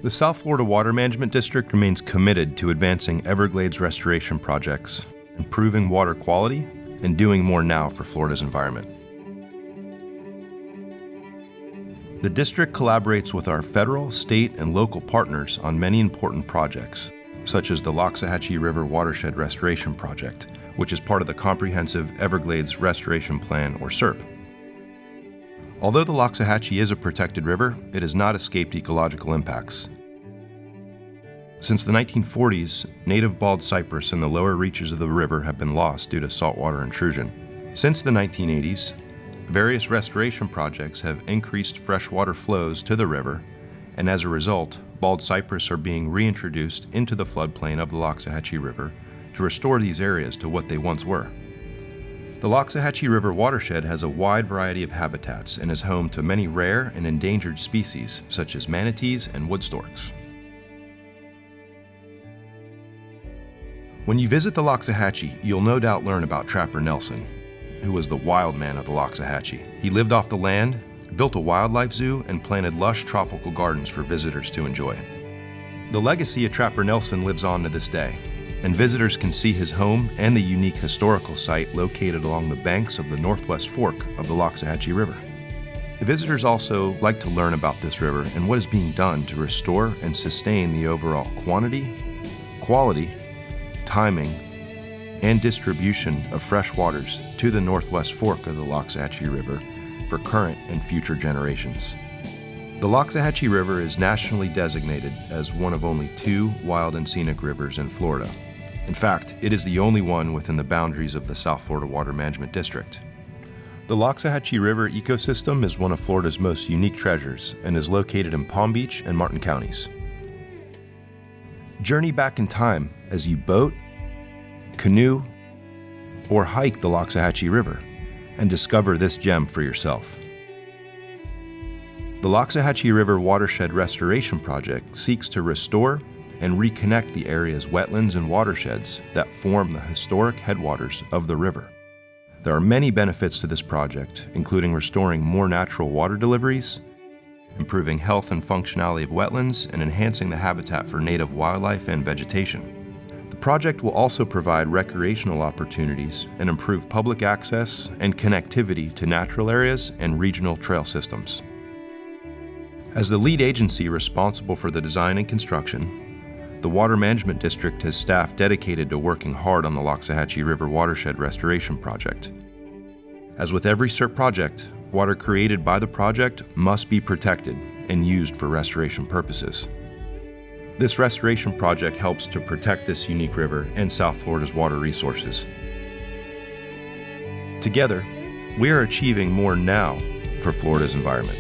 The South Florida Water Management District remains committed to advancing Everglades restoration projects, improving water quality, and doing more now for Florida's environment. The district collaborates with our federal, state, and local partners on many important projects, such as the Loxahatchee River Watershed Restoration Project, which is part of the Comprehensive Everglades Restoration Plan, or SERP. Although the Loxahatchee is a protected river, it has not escaped ecological impacts. Since the 1940s, native bald cypress in the lower reaches of the river have been lost due to saltwater intrusion. Since the 1980s, various restoration projects have increased freshwater flows to the river, and as a result, bald cypress are being reintroduced into the floodplain of the Loxahatchee River to restore these areas to what they once were. The Loxahatchee River watershed has a wide variety of habitats and is home to many rare and endangered species, such as manatees and wood storks. When you visit the Loxahatchee, you'll no doubt learn about Trapper Nelson, who was the wild man of the Loxahatchee. He lived off the land, built a wildlife zoo, and planted lush tropical gardens for visitors to enjoy. The legacy of Trapper Nelson lives on to this day, and visitors can see his home and the unique historical site located along the banks of the northwest fork of the Loxahatchee River. The visitors also like to learn about this river and what is being done to restore and sustain the overall quantity, quality, timing, and distribution of fresh waters to the northwest fork of the Loxahatchee River for current and future generations. The Loxahatchee River is nationally designated as one of only 2 wild and scenic rivers in Florida. In fact, it is the only one within the boundaries of the South Florida Water Management District. The Loxahatchee River ecosystem is one of Florida's most unique treasures and is located in Palm Beach and Martin counties. Journey back in time as you boat, canoe, or hike the Loxahatchee River and discover this gem for yourself. The Loxahatchee River Watershed Restoration Project seeks to restore and reconnect the area's wetlands and watersheds that form the historic headwaters of the river. There are many benefits to this project, including restoring more natural water deliveries, improving health and functionality of wetlands, and enhancing the habitat for native wildlife and vegetation. The project will also provide recreational opportunities and improve public access and connectivity to natural areas and regional trail systems. As the lead agency responsible for the design and construction, the Water Management District has staff dedicated to working hard on the Loxahatchee River Watershed Restoration Project. As with every SERP project, water created by the project must be protected and used for restoration purposes. This restoration project helps to protect this unique river and South Florida's water resources. Together, we are achieving more now for Florida's environment.